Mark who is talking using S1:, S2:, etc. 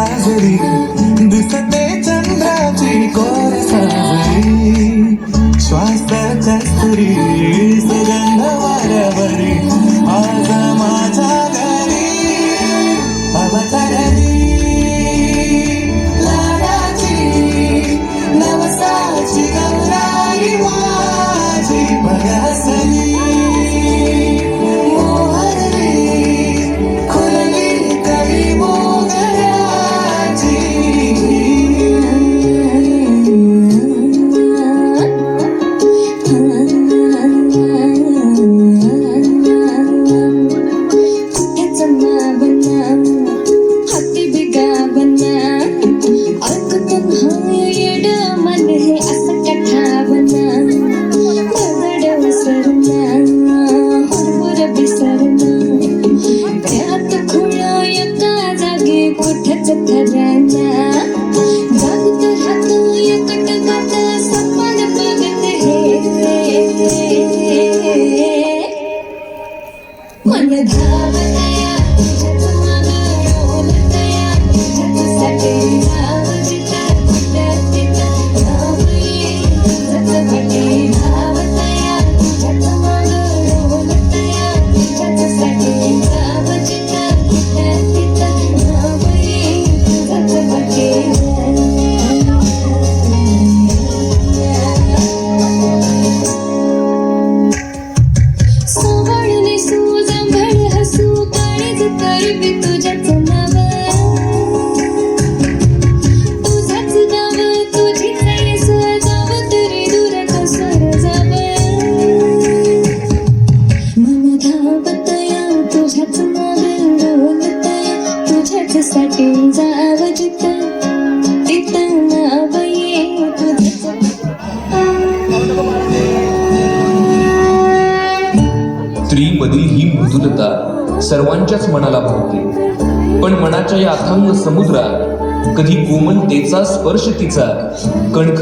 S1: साजरी दिसते चंद्राची कोर साजरी श्वास कस्तुरी सुगंध वाऱ्यावरी आज माझ्या घरी अवतरली लाडाची नवसाची गौराई माझी बरसली मन धावतया तुझ्याच मागं डोलतया तुझ्यासाठी धाव जिथं कुठं तिथं धाव येईल तुझ्याच वाटे धावतया तुझ्याच मागं डोलतया तुझ्यासाठी धाव जिथं कुठं तिथं धाव येईल तुझ्याच वाटे तुझ्याच नाव तुझाच गाव तुझीच जाव तरी दूर कसर जाव मन धावतया तुझ्याच मागे डोलतया तुझ्याच साठी जाव जिथं तिथं नाव ये तुझ्याच
S2: स्त्रीमधील ही मृदुलता सर्वांच्याच मनाला भावते, पण मनाच्या या अथांग समुद्रात कधी कोमलतेचा स्पर्श तिचा कणखर